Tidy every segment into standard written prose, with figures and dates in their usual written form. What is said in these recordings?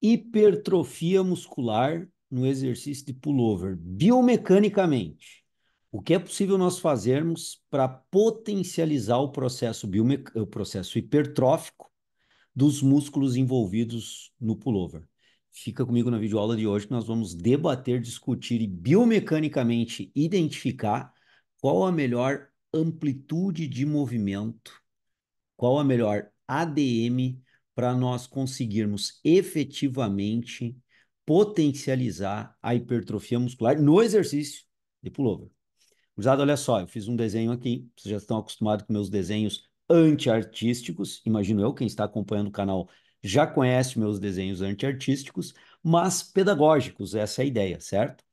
Hipertrofia muscular no exercício de pullover, biomecanicamente. O que é possível nós fazermos para potencializar o processo hipertrófico dos músculos envolvidos no pullover? Fica comigo na videoaula de hoje que nós vamos debater, discutir e biomecanicamente identificar qual a melhor amplitude de movimento, qual a melhor ADM para nós conseguirmos efetivamente potencializar a hipertrofia muscular no exercício de pullover. Gurizada, olha só, eu fiz um desenho aqui, vocês já estão acostumados com meus desenhos anti-artísticos, imagino eu, quem está acompanhando o canal já conhece meus desenhos anti-artísticos, mas pedagógicos, essa é a ideia, certo?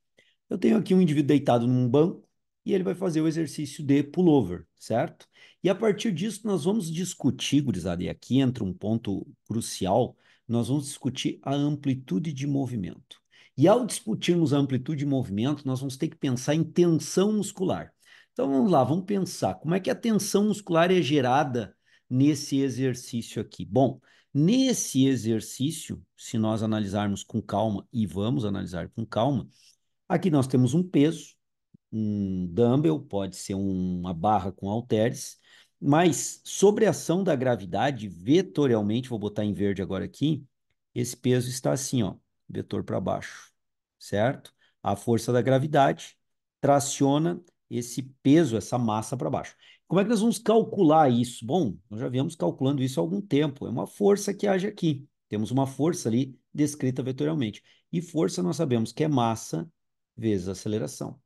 Eu tenho aqui um indivíduo deitado num banco e ele vai fazer o exercício de pullover, certo? E a partir disso nós vamos discutir, gurizada, e aqui entra um ponto crucial, nós vamos discutir a amplitude de movimento. E ao discutirmos a amplitude de movimento, nós vamos ter que pensar em tensão muscular. Então vamos lá, vamos pensar como é que a tensão muscular é gerada nesse exercício aqui. Bom, nesse exercício, se nós analisarmos com calma, e vamos analisar com calma, aqui nós temos um peso, um dumbbell, pode ser uma barra com halteres, mas sobre a ação da gravidade, vetorialmente, vou botar em verde agora aqui, esse peso está assim, ó, vetor para baixo, certo? A força da gravidade traciona esse peso, essa massa para baixo. Como é que nós vamos calcular isso? Bom, nós já viemos calculando isso há algum tempo. É uma força que age aqui. Temos uma força ali descrita vetorialmente. E força nós sabemos que é massa vezes aceleração.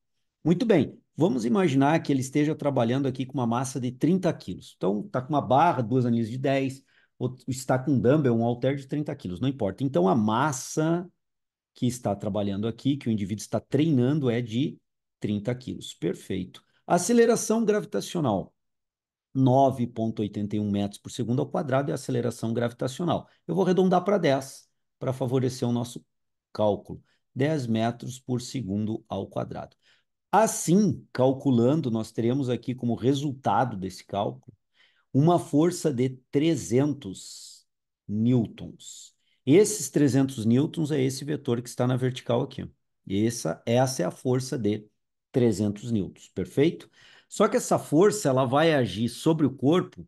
Muito bem, vamos imaginar que ele esteja trabalhando aqui com uma massa de 30 quilos. Então, está com uma barra, duas anilhas de 10, ou está com um dumbbell, um halter de 30 quilos, não importa. Então, a massa que está trabalhando aqui, que o indivíduo está treinando, é de 30 quilos. Perfeito. Aceleração gravitacional. 9,81 metros por segundo ao quadrado é a aceleração gravitacional. Eu vou arredondar para 10 para favorecer o nosso cálculo. 10 metros por segundo ao quadrado. Assim, calculando, nós teremos aqui como resultado desse cálculo uma força de 300 newtons. Esses 300 newtons é esse vetor que está na vertical aqui. Essa é a força de 300 newtons, perfeito? Só que essa força ela vai agir sobre o corpo,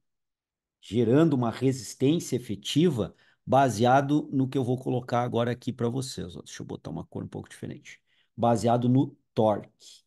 gerando uma resistência efetiva, baseado no que eu vou colocar agora aqui para vocês. Ó. Deixa eu botar uma cor um pouco diferente. Baseado no torque.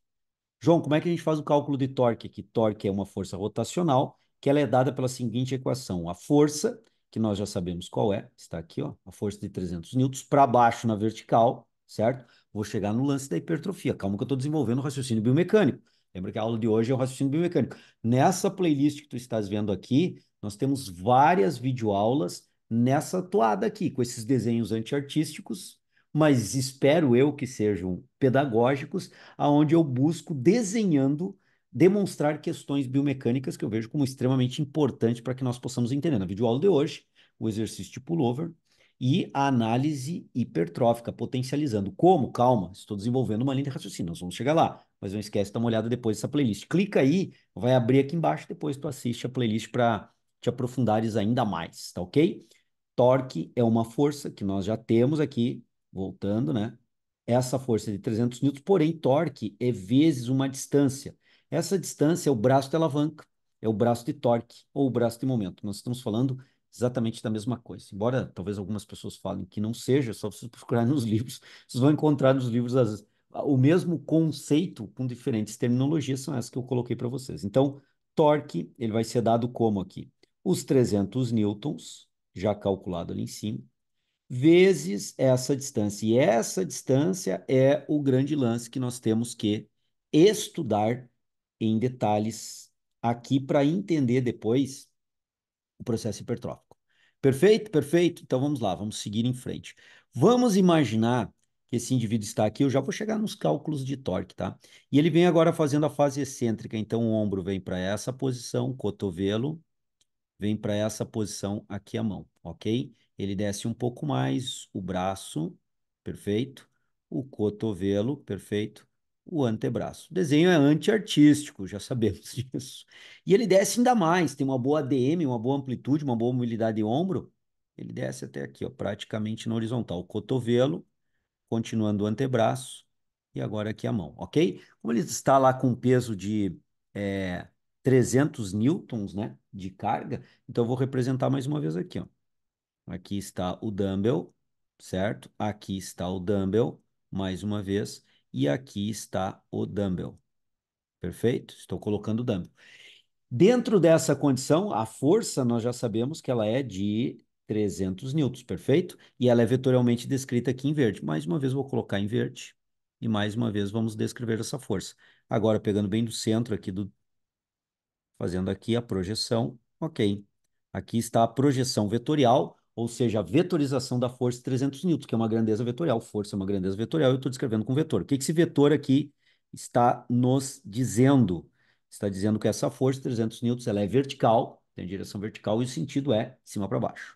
João, como é que a gente faz o cálculo de torque aqui? Torque é uma força rotacional, que ela é dada pela seguinte equação. A força, que nós já sabemos qual é, está aqui, ó, a força de 300 newtons, para baixo na vertical, certo? Vou chegar no lance da hipertrofia. Calma que eu estou desenvolvendo o raciocínio biomecânico. Lembra que a aula de hoje é o raciocínio biomecânico. Nessa playlist que tu estás vendo aqui, nós temos várias videoaulas nessa toada aqui, com esses desenhos antiartísticos, mas espero eu que sejam pedagógicos, aonde eu busco desenhando demonstrar questões biomecânicas que eu vejo como extremamente importante para que nós possamos entender. Na videoaula de hoje, o exercício de pullover e a análise hipertrófica, potencializando. Como? Calma, estou desenvolvendo uma linha de raciocínio, nós vamos chegar lá, mas não esquece de dar uma olhada depois dessa playlist. Clica aí, vai abrir aqui embaixo, depois tu assiste a playlist para te aprofundares ainda mais, tá ok? Torque é uma força que nós já temos aqui, voltando, né? Essa força é de 300 newtons, porém, torque é vezes uma distância. Essa distância é o braço de alavanca, é o braço de torque ou o braço de momento. Nós estamos falando exatamente da mesma coisa. Embora talvez algumas pessoas falem que não seja, só vocês procurarem nos livros, vocês vão encontrar nos livros o mesmo conceito com diferentes terminologias, são essas que eu coloquei para vocês. Então, torque, ele vai ser dado como aqui? Os 300 newtons, já calculado ali em cima, vezes essa distância. E essa distância é o grande lance que nós temos que estudar em detalhes aqui para entender depois o processo hipertrófico. Perfeito? Perfeito. Então vamos lá, vamos seguir em frente. Vamos imaginar que esse indivíduo está aqui, eu já vou chegar nos cálculos de torque, tá? E ele vem agora fazendo a fase excêntrica, então o ombro vem para essa posição, cotovelo vem para essa posição aqui a mão, ok? Ele desce um pouco mais o braço, perfeito. O cotovelo, perfeito. O antebraço. O desenho é anti-artístico, já sabemos disso. E ele desce ainda mais, tem uma boa ADM, uma boa amplitude, uma boa mobilidade de ombro. ele desce até aqui, ó, praticamente na horizontal. Cotovelo, continuando o antebraço e agora aqui a mão, ok? Como ele está lá com peso de 300 newtons, né, de carga, então eu vou representar mais uma vez aqui, ó. Aqui está o dumbbell, certo? Aqui está o dumbbell, mais uma vez, e aqui está o dumbbell. Perfeito? Estou colocando o dumbbell. Dentro dessa condição, a força nós já sabemos que ela é de 300 newtons, perfeito? E ela é vetorialmente descrita aqui em verde. Mais uma vez vou colocar em verde e mais uma vez vamos descrever essa força. Agora pegando bem do centro aqui fazendo aqui a projeção, ok. Aqui está a projeção vetorial, ou seja, a vetorização da força 300 newtons, que é uma grandeza vetorial. Força é uma grandeza vetorial, eu estou descrevendo com vetor. O que esse vetor aqui está nos dizendo? Está dizendo que essa força 300 newtons ela é vertical, tem direção vertical, e o sentido é de cima para baixo.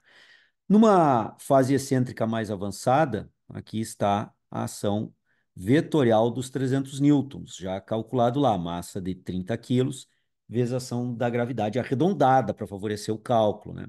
Numa fase excêntrica mais avançada, aqui está a ação vetorial dos 300 newtons, já calculado lá, massa de 30 quilos, vezes a ação da gravidade arredondada para favorecer o cálculo, né?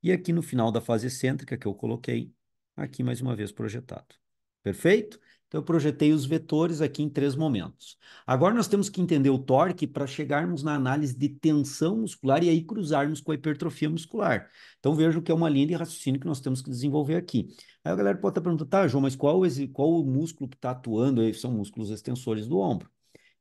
E aqui no final da fase excêntrica que eu coloquei, aqui mais uma vez projetado. Perfeito? Então eu projetei os vetores aqui em 3 momentos. Agora nós temos que entender o torque para chegarmos na análise de tensão muscular e aí cruzarmos com a hipertrofia muscular. Então vejo que é uma linha de raciocínio que nós temos que desenvolver aqui. Aí a galera pode estar perguntando, tá, João, mas qual o músculo que está atuando aí? São músculos extensores do ombro.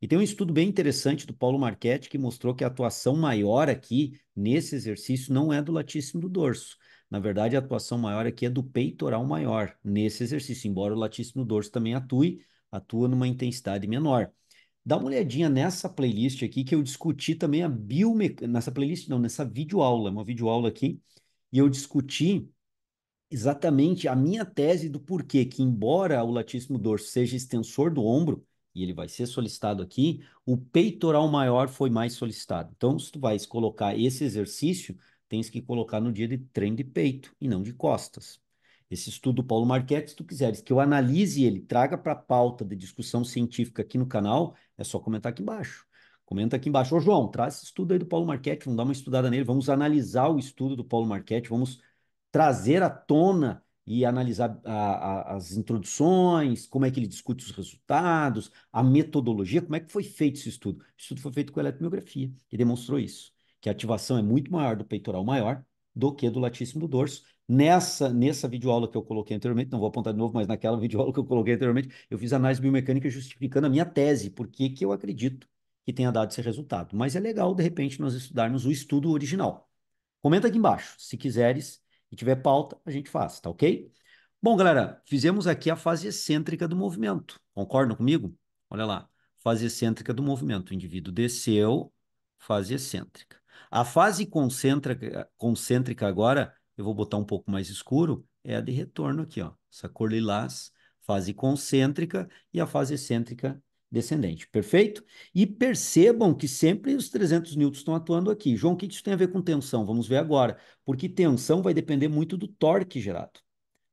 E tem um estudo bem interessante do Paulo Marchetti que mostrou que a atuação maior aqui nesse exercício não é do latíssimo do dorso. Na verdade, a atuação maior aqui é do peitoral maior nesse exercício, embora o latíssimo do dorso também atua numa intensidade menor. Dá uma olhadinha nessa playlist aqui que eu discuti também a biomecânica, nessa playlist não, nessa videoaula, uma videoaula aqui, e eu discuti exatamente a minha tese do porquê que, embora o latíssimo dorso seja extensor do ombro, e ele vai ser solicitado aqui, o peitoral maior foi mais solicitado. Então, se tu vais colocar esse exercício, tens que colocar no dia de treino de peito e não de costas. Esse estudo do Paulo Marchetti, se tu quiseres que eu analise ele, traga para a pauta de discussão científica aqui no canal, é só comentar aqui embaixo. Comenta aqui embaixo. Ô, João, traz esse estudo aí do Paulo Marchetti, vamos dar uma estudada nele, vamos analisar o estudo do Paulo Marchetti, vamos trazer à tona e analisar as introduções, como é que ele discute os resultados, a metodologia, como é que foi feito esse estudo. O estudo foi feito com eletromiografia e demonstrou isso, que a ativação é muito maior do peitoral maior do que do latíssimo do dorso. Nessa videoaula que eu coloquei anteriormente, não vou apontar de novo, mas naquela videoaula que eu coloquei anteriormente, eu fiz análise biomecânica justificando a minha tese, porque que eu acredito que tenha dado esse resultado. Mas é legal, de repente, nós estudarmos o estudo original. Comenta aqui embaixo, se quiseres e tiver pauta, a gente faz, tá ok? Bom, galera, fizemos aqui a fase excêntrica do movimento. Concordam comigo? Olha lá, fase excêntrica do movimento. O indivíduo desceu, fase excêntrica. A fase concêntrica agora, eu vou botar um pouco mais escuro, é a de retorno aqui, ó. Essa cor lilás, fase concêntrica e a fase excêntrica descendente. Perfeito? E percebam que sempre os 300 newtons estão atuando aqui. João, o que isso tem a ver com tensão? Vamos ver agora. Porque tensão vai depender muito do torque gerado.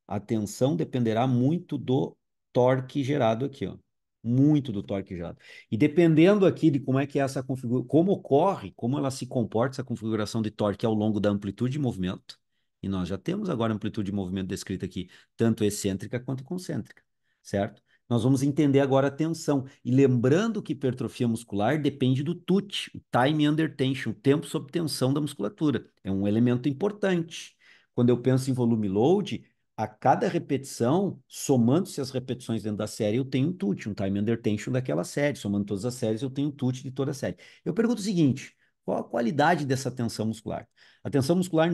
A tensão dependerá muito do torque gerado aqui, ó. Muito do torque gerado. E dependendo aqui de como é que é essa configuração, como ocorre, como ela se comporta, essa configuração de torque ao longo da amplitude de movimento, e nós já temos agora a amplitude de movimento descrita aqui, tanto excêntrica quanto concêntrica, certo? Nós vamos entender agora a tensão. E lembrando que hipertrofia muscular depende do TUT, o time under tension, o tempo sob tensão da musculatura. É um elemento importante. Quando eu penso em volume load, a cada repetição, somando-se as repetições dentro da série, eu tenho um TUT, um time under tension daquela série. Somando todas as séries, eu tenho um TUT de toda a série. Eu pergunto o seguinte: qual a qualidade dessa tensão muscular? A tensão muscular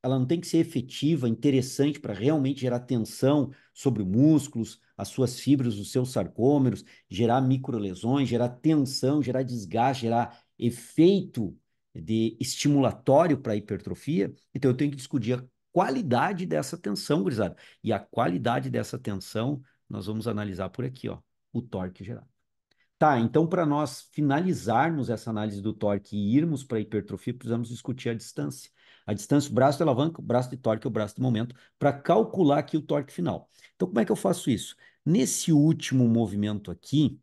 ela não tem que ser efetiva, interessante para realmente gerar tensão sobre músculos, as suas fibras, os seus sarcômeros, gerar microlesões, gerar tensão, gerar desgaste, gerar efeito de estimulatório para a hipertrofia. Então eu tenho que discutir qualidade dessa tensão, gurizada. E a qualidade dessa tensão, nós vamos analisar por aqui, ó, o torque gerado. Tá, então para nós finalizarmos essa análise do torque e irmos para a hipertrofia, precisamos discutir a distância. A distância, o braço de alavanca, o braço de torque, o braço de momento, para calcular aqui o torque final. Então, como é que eu faço isso? Nesse último movimento aqui,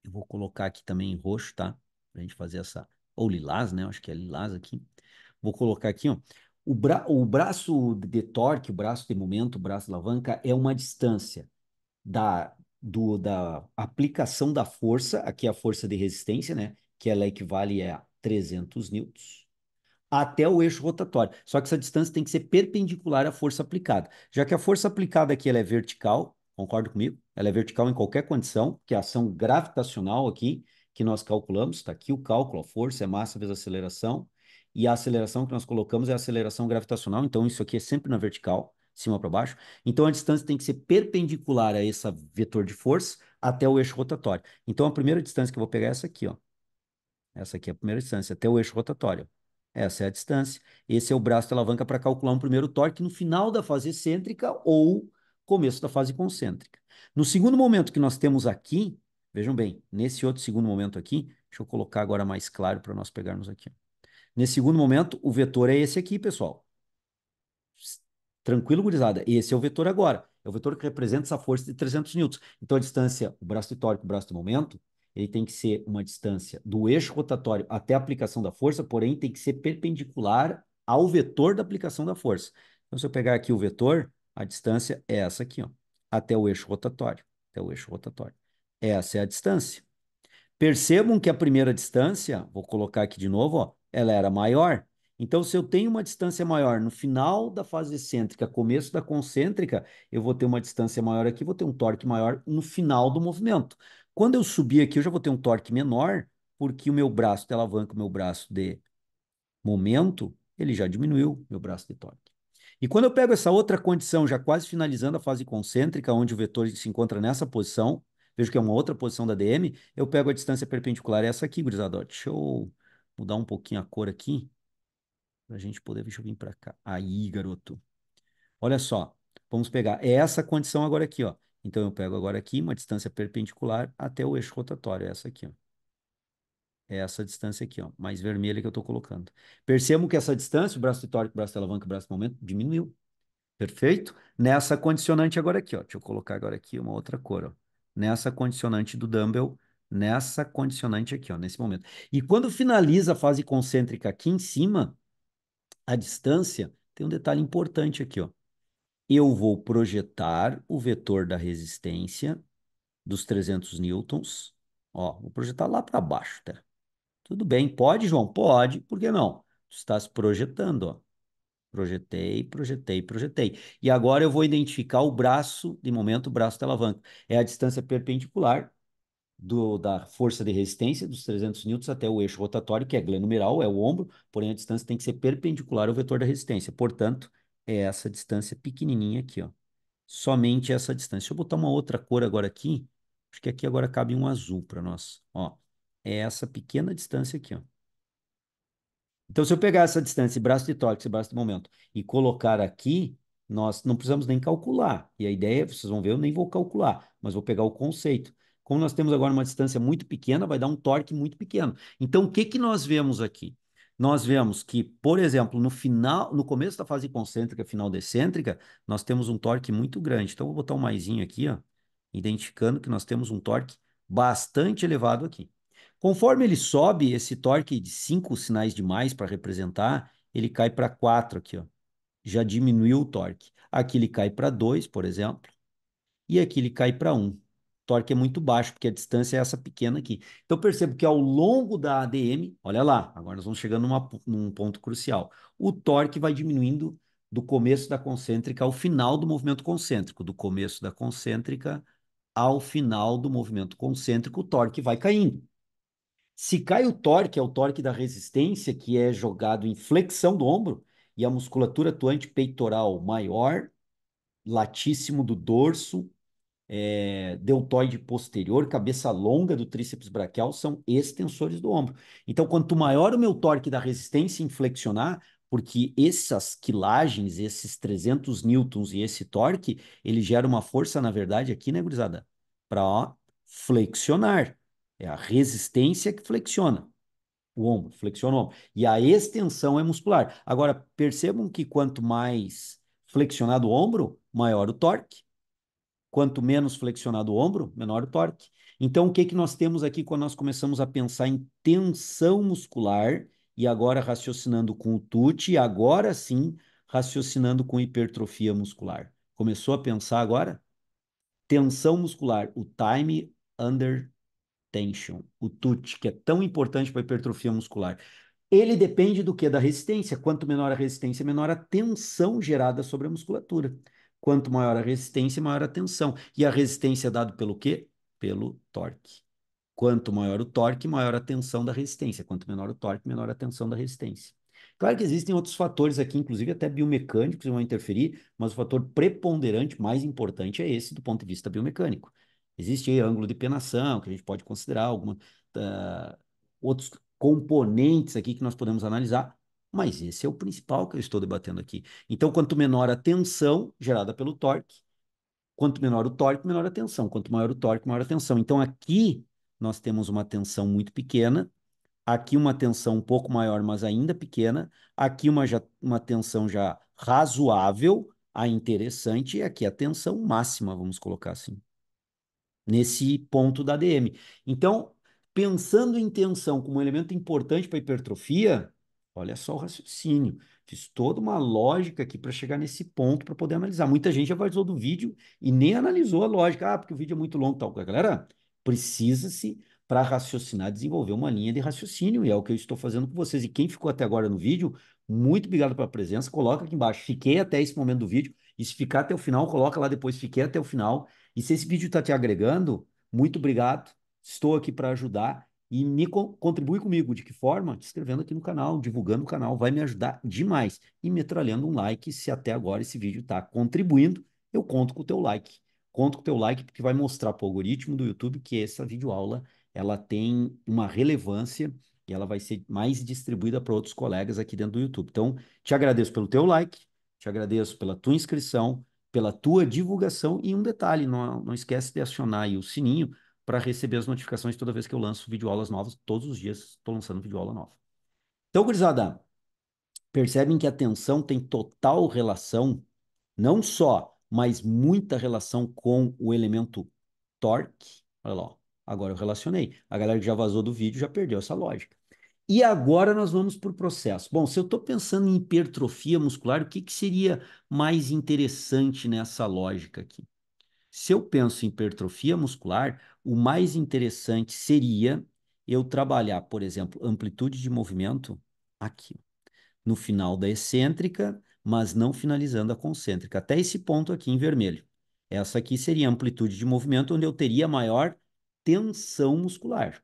eu vou colocar aqui também em roxo, tá? Para a gente fazer essa, ou lilás, né? Eu acho que é lilás aqui. Vou colocar aqui, ó. O braço de torque, o braço de momento, o braço de alavanca é uma distância da aplicação da força, aqui é a força de resistência, né? Que ela equivale a 300 newtons até o eixo rotatório. Só que essa distância tem que ser perpendicular à força aplicada. Já que a força aplicada aqui ela é vertical, concorda comigo? Ela é vertical em qualquer condição, que é a ação gravitacional aqui, que nós calculamos, está aqui o cálculo, a força é massa vezes aceleração, e a aceleração que nós colocamos é a aceleração gravitacional, então isso aqui é sempre na vertical, cima para baixo. Então a distância tem que ser perpendicular a esse vetor de força até o eixo rotatório. Então a primeira distância que eu vou pegar é essa aqui, ó. Essa aqui é a primeira distância, até o eixo rotatório. Essa é a distância. Esse é o braço de alavanca para calcular um primeiro torque no final da fase excêntrica ou começo da fase concêntrica. No segundo momento que nós temos aqui, vejam bem, nesse outro segundo momento aqui, deixa eu colocar agora mais claro para nós pegarmos aqui. Nesse segundo momento, o vetor é esse aqui, pessoal. Tranquilo, gurizada? Esse é o vetor agora. É o vetor que representa essa força de 300 newtons. Então, a distância, o braço de torque, o braço de momento, ele tem que ser uma distância do eixo rotatório até a aplicação da força, porém tem que ser perpendicular ao vetor da aplicação da força. Então, se eu pegar aqui o vetor, a distância é essa aqui, ó, até o eixo rotatório. Até o eixo rotatório. Essa é a distância. Percebam que a primeira distância, vou colocar aqui de novo, ó, ela era maior. Então, se eu tenho uma distância maior no final da fase excêntrica, começo da concêntrica, eu vou ter uma distância maior aqui, vou ter um torque maior no final do movimento. Quando eu subir aqui, eu já vou ter um torque menor, porque o meu braço de alavanca, o meu braço de momento, ele já diminuiu meu braço de torque. E quando eu pego essa outra condição, já quase finalizando a fase concêntrica, onde o vetor se encontra nessa posição, vejo que é uma outra posição da DM, eu pego a distância perpendicular, essa aqui, gurizada. Deixa eu mudar um pouquinho a cor aqui, para a gente poder, deixa eu vir para cá. Aí, garoto. Olha só, vamos pegar essa condição agora aqui, ó. Então eu pego agora aqui uma distância perpendicular até o eixo rotatório, essa aqui, ó. É essa distância aqui, ó, mais vermelha que eu estou colocando. Percebam que essa distância, o braço de torque, o braço de alavanca, o braço de momento, diminuiu. Perfeito? Nessa condicionante agora aqui, ó. Deixa eu colocar agora aqui uma outra cor, ó. Nessa condicionante do dumbbell, nessa condicionante aqui, ó, nesse momento. E quando finaliza a fase concêntrica aqui em cima, a distância, tem um detalhe importante aqui, ó. Eu vou projetar o vetor da resistência dos 300 newtons, ó, vou projetar lá para baixo, tá? Tudo bem, pode, João? Pode, por que não? Tu estás projetando, ó. Projetei, projetei, projetei. E agora eu vou identificar o braço, de momento, o braço da alavanca. É a distância perpendicular da força de resistência dos 300 newtons até o eixo rotatório, que é glenumeral, é o ombro, porém a distância tem que ser perpendicular ao vetor da resistência. Portanto, é essa distância pequenininha aqui, ó. Somente essa distância. Deixa eu botar uma outra cor agora aqui. Acho que aqui agora cabe um azul para nós. Ó, é essa pequena distância aqui, ó. Então, se eu pegar essa distância, esse braço de torque, esse braço de momento, e colocar aqui, nós não precisamos nem calcular. E a ideia, vocês vão ver, eu nem vou calcular, mas vou pegar o conceito. Como nós temos agora uma distância muito pequena, vai dar um torque muito pequeno. Então, o que que nós vemos aqui? Nós vemos que, por exemplo, no final, no começo da fase concêntrica, final decêntrica, nós temos um torque muito grande. Então, eu vou botar um maisinho aqui, ó, identificando que nós temos um torque bastante elevado aqui. Conforme ele sobe, esse torque de 5 sinais de mais para representar, ele cai para 4 aqui, ó. Já diminuiu o torque. Aqui ele cai para 2, por exemplo, e aqui ele cai para 1. O torque é muito baixo, porque a distância é essa pequena aqui. Então percebo que ao longo da ADM, olha lá, agora nós vamos chegando num ponto crucial. O torque vai diminuindo do começo da concêntrica ao final do movimento concêntrico. Do começo da concêntrica ao final do movimento concêntrico, o torque vai caindo. Se cai o torque, é o torque da resistência, que é jogado em flexão do ombro, e a musculatura atuante peitoral maior, latíssimo do dorso, deltoide posterior, cabeça longa do tríceps braquial, são extensores do ombro. Então, quanto maior o meu torque da resistência em flexionar, porque essas quilagens, esses 300 newtons e esse torque, ele gera uma força, na verdade, aqui, né, gurizada? Para flexionar. É a resistência que flexiona o ombro, flexiona o ombro. E a extensão é muscular. Agora, percebam que quanto mais flexionado o ombro, maior o torque. Quanto menos flexionado o ombro, menor o torque. Então, o que que nós temos aqui quando nós começamos a pensar em tensão muscular e agora raciocinando com o TUT, e agora sim raciocinando com hipertrofia muscular. Começou a pensar agora? Tensão muscular, o time under tension, o TUT, que é tão importante para a hipertrofia muscular. Ele depende do que? Da resistência. Quanto menor a resistência, menor a tensão gerada sobre a musculatura. Quanto maior a resistência, maior a tensão. E a resistência é dada pelo quê? Pelo torque. Quanto maior o torque, maior a tensão da resistência. Quanto menor o torque, menor a tensão da resistência. Claro que existem outros fatores aqui, inclusive até biomecânicos, que vão interferir, mas o fator preponderante, mais importante, é esse do ponto de vista biomecânico. Existe aí ângulo de penação, que a gente pode considerar, outros componentes aqui que nós podemos analisar, mas esse é o principal que eu estou debatendo aqui. Então, quanto menor a tensão gerada pelo torque, quanto menor o torque, menor a tensão. Quanto maior o torque, maior a tensão. Então, aqui nós temos uma tensão muito pequena, aqui uma tensão um pouco maior, mas ainda pequena, aqui uma tensão já razoável, a interessante, e aqui a tensão máxima, vamos colocar assim nesse ponto da ADM. Então, pensando em tensão como um elemento importante para a hipertrofia, olha só o raciocínio. Fiz toda uma lógica aqui para chegar nesse ponto para poder analisar. Muita gente já vazou do vídeo e nem analisou a lógica. Ah, porque o vídeo é muito longo, tal. Galera, precisa-se para raciocinar, desenvolver uma linha de raciocínio, e é o que eu estou fazendo com vocês. E quem ficou até agora no vídeo, muito obrigado pela presença. Coloca aqui embaixo. Fiquei até esse momento do vídeo. E se ficar até o final, coloca lá depois. Fiquei até o final. E se esse vídeo está te agregando, muito obrigado. Estou aqui para ajudar e contribui comigo. De que forma? Te inscrevendo aqui no canal, divulgando o canal, vai me ajudar demais. E metralhando um like, se até agora esse vídeo está contribuindo, eu conto com o teu like. Conto com o teu like porque vai mostrar para o algoritmo do YouTube que essa videoaula ela tem uma relevância e ela vai ser mais distribuída para outros colegas aqui dentro do YouTube. Então, te agradeço pelo teu like, te agradeço pela tua inscrição, pela tua divulgação. E um detalhe, não esquece de acionar aí o sininho para receber as notificações toda vez que eu lanço videoaulas novas. Todos os dias estou lançando videoaula nova. Então, gurizada, percebem que a atenção tem total relação, não só, mas muita relação com o elemento torque. Olha lá, ó. Agora eu relacionei. A galera que já vazou do vídeo já perdeu essa lógica. E agora nós vamos para o processo. Bom, se eu estou pensando em hipertrofia muscular, o que que seria mais interessante nessa lógica aqui? Se eu penso em hipertrofia muscular, o mais interessante seria eu trabalhar, por exemplo, amplitude de movimento aqui, no final da excêntrica, mas não finalizando a concêntrica, até esse ponto aqui em vermelho. Essa aqui seria a amplitude de movimento onde eu teria maior tensão muscular.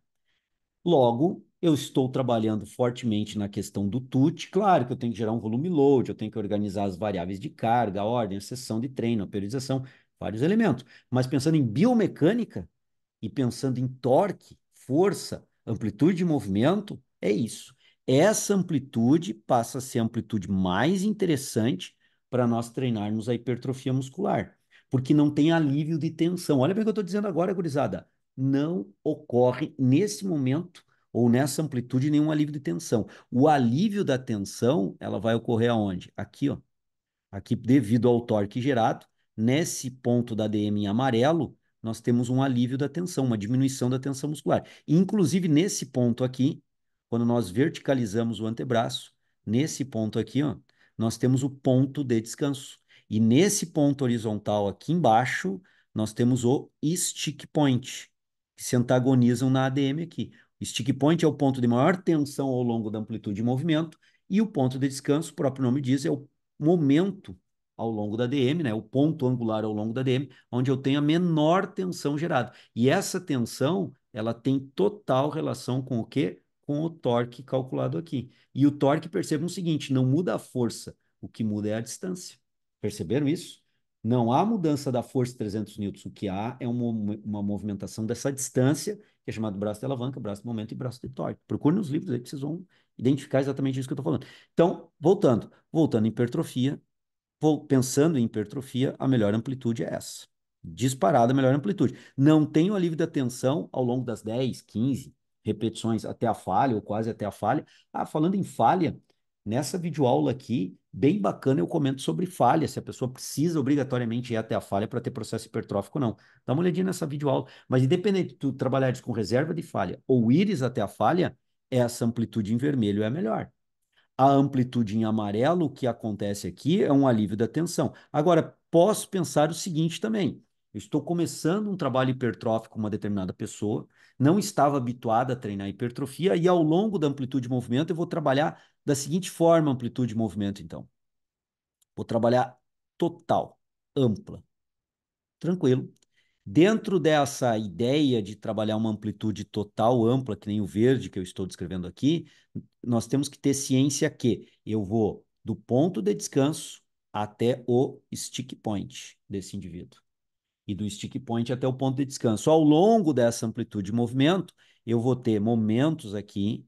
Logo, eu estou trabalhando fortemente na questão do TUT. Claro que eu tenho que gerar um volume load, eu tenho que organizar as variáveis de carga, a ordem, a sessão de treino, a periodização, vários elementos. Mas pensando em biomecânica e pensando em torque, força, amplitude de movimento, é isso. Essa amplitude passa a ser a amplitude mais interessante para nós treinarmos a hipertrofia muscular, porque não tem alívio de tensão. Olha bem o que eu estou dizendo agora, gurizada. Não ocorre nesse momento ou nessa amplitude nenhum alívio de tensão. O alívio da tensão, ela vai ocorrer aonde? Aqui, ó. Aqui, devido ao torque gerado, nesse ponto da DM em amarelo, nós temos um alívio da tensão, uma diminuição da tensão muscular. Inclusive, nesse ponto aqui, quando nós verticalizamos o antebraço, nesse ponto aqui, ó, nós temos o ponto de descanso. E nesse ponto horizontal aqui embaixo, nós temos o stick point, que se antagonizam na ADM aqui. O stick point é o ponto de maior tensão ao longo da amplitude de movimento, e o ponto de descanso, o próprio nome diz, é o momento ao longo da DM, né? O ponto angular ao longo da DM, onde eu tenho a menor tensão gerada. E essa tensão, ela tem total relação com o quê? Com o torque calculado aqui. E o torque, percebam o seguinte, não muda a força, o que muda é a distância. Perceberam isso? Não há mudança da força de 300 newtons, o que há é uma movimentação dessa distância, que é chamado braço de alavanca, braço de momento e braço de torque. Procure nos livros aí que vocês vão identificar exatamente isso que eu estou falando. Então, voltando em hipertrofia, pensando em hipertrofia, a melhor amplitude é essa. Disparada a melhor amplitude. Não tem o alívio da tensão ao longo das 10, 15 repetições até a falha, ou quase até a falha. Ah, falando em falha, nessa videoaula aqui, bem bacana, eu comento sobre falha, se a pessoa precisa obrigatoriamente ir até a falha para ter processo hipertrófico ou não. Dá uma olhadinha nessa videoaula. Mas independente de tu trabalhares com reserva de falha ou ires até a falha, essa amplitude em vermelho é a melhor. A amplitude em amarelo, o que acontece aqui é um alívio da tensão. Agora, posso pensar o seguinte também. Eu estou começando um trabalho hipertrófico com uma determinada pessoa, não estava habituada a treinar hipertrofia, e ao longo da amplitude de movimento eu vou trabalhar da seguinte forma a amplitude de movimento, então. Vou trabalhar total, ampla, tranquilo. Dentro dessa ideia de trabalhar uma amplitude total, ampla, que nem o verde que eu estou descrevendo aqui, nós temos que ter ciência que eu vou do ponto de descanso até o stick point desse indivíduo. E do stick point até o ponto de descanso. Ao longo dessa amplitude de movimento, eu vou ter momentos aqui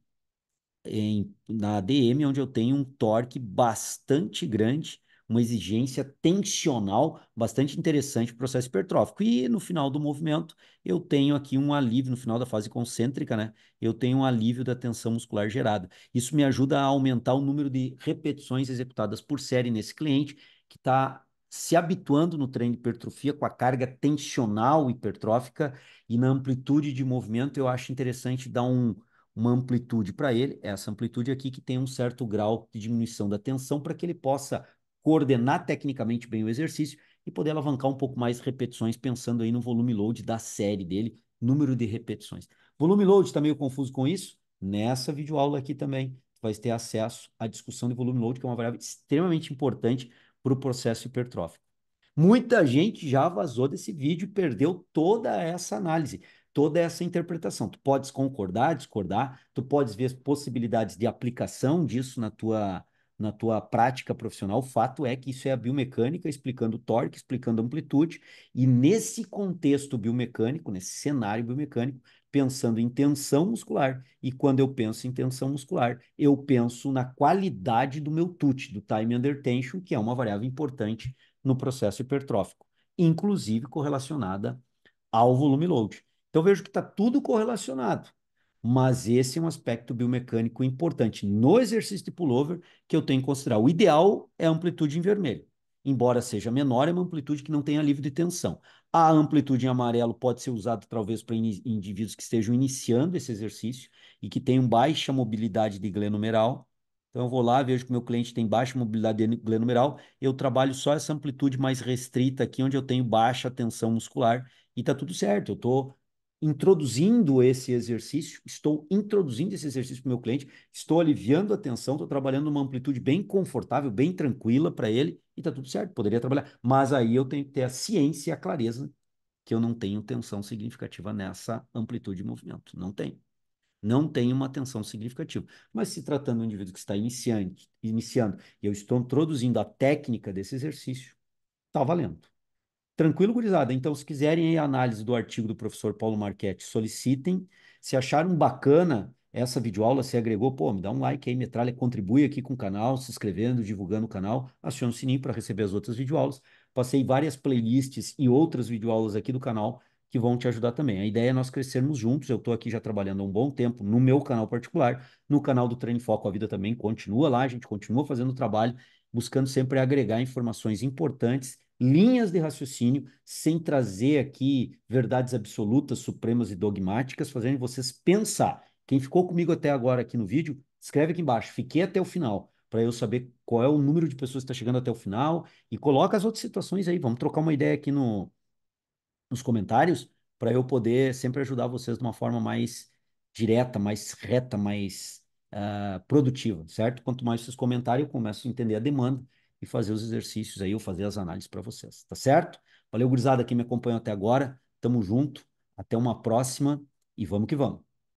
na ADM, onde eu tenho um torque bastante grande, uma exigência tensional bastante interessante para o processo hipertrófico. E no final do movimento, eu tenho aqui um alívio, no final da fase concêntrica, né? Eu tenho um alívio da tensão muscular gerada. Isso me ajuda a aumentar o número de repetições executadas por série nesse cliente, que está se habituando no treino de hipertrofia com a carga tensional hipertrófica e na amplitude de movimento, eu acho interessante dar uma amplitude para ele, essa amplitude aqui que tem um certo grau de diminuição da tensão para que ele possa coordenar tecnicamente bem o exercício e poder alavancar um pouco mais repetições, pensando aí no volume load da série dele, número de repetições. Volume load, está meio confuso com isso? Nessa videoaula aqui também vai ter acesso à discussão de volume load, que é uma variável extremamente importante para o processo hipertrófico. Muita gente já vazou desse vídeo e perdeu toda essa análise, toda essa interpretação. Tu podes concordar, discordar, tu podes ver as possibilidades de aplicação disso na tua prática profissional. O fato é que isso é a biomecânica explicando torque, explicando amplitude, e nesse contexto biomecânico, nesse cenário biomecânico, pensando em tensão muscular. E quando eu penso em tensão muscular, eu penso na qualidade do meu TUT, do time under tension, que é uma variável importante no processo hipertrófico, inclusive correlacionada ao volume load. Então, vejo que está tudo correlacionado, mas esse é um aspecto biomecânico importante no exercício de pullover que eu tenho que considerar. O ideal é a amplitude em vermelho. Embora seja menor, é uma amplitude que não tem alívio de tensão. A amplitude em amarelo pode ser usada talvez para indivíduos que estejam iniciando esse exercício e que tenham baixa mobilidade de glenomeral. Então, eu vou lá, vejo que o meu cliente tem baixa mobilidade de glenomeral, eu trabalho só essa amplitude mais restrita aqui, onde eu tenho baixa tensão muscular, e está tudo certo. Eu estou introduzindo esse exercício, estou introduzindo esse exercício para o meu cliente, estou aliviando a tensão, estou trabalhando numa amplitude bem confortável, bem tranquila para ele, e está tudo certo, poderia trabalhar. Mas aí eu tenho que ter a ciência e a clareza que eu não tenho tensão significativa nessa amplitude de movimento. Não tenho. Não tem uma tensão significativa. Mas se tratando de um indivíduo que está iniciando, e eu estou introduzindo a técnica desse exercício, está valendo. Tranquilo, gurizada? Então, se quiserem aí a análise do artigo do professor Paulo Marchetti, solicitem. Se acharam bacana essa videoaula, se agregou, pô, me dá um like aí, metralha, contribui aqui com o canal, se inscrevendo, divulgando o canal, aciona o sininho para receber as outras videoaulas. Passei várias playlists e outras videoaulas aqui do canal que vão te ajudar também. A ideia é nós crescermos juntos. Eu estou aqui já trabalhando há um bom tempo no meu canal particular, no canal do Treino em Foco a Vida também continua lá, a gente continua fazendo o trabalho, buscando sempre agregar informações importantes, linhas de raciocínio, sem trazer aqui verdades absolutas, supremas e dogmáticas, fazendo vocês pensar. Quem ficou comigo até agora aqui no vídeo, escreve aqui embaixo, fiquei até o final, para eu saber qual é o número de pessoas que está chegando até o final, e coloca as outras situações aí, vamos trocar uma ideia aqui nos comentários, para eu poder sempre ajudar vocês de uma forma mais direta, mais reta, mais produtiva, certo? Quanto mais vocês comentarem, eu começo a entender a demanda e fazer os exercícios aí, ou fazer as análises para vocês, tá certo? Valeu, gurizada, que me acompanhou até agora. Tamo junto, até uma próxima e vamos que vamos.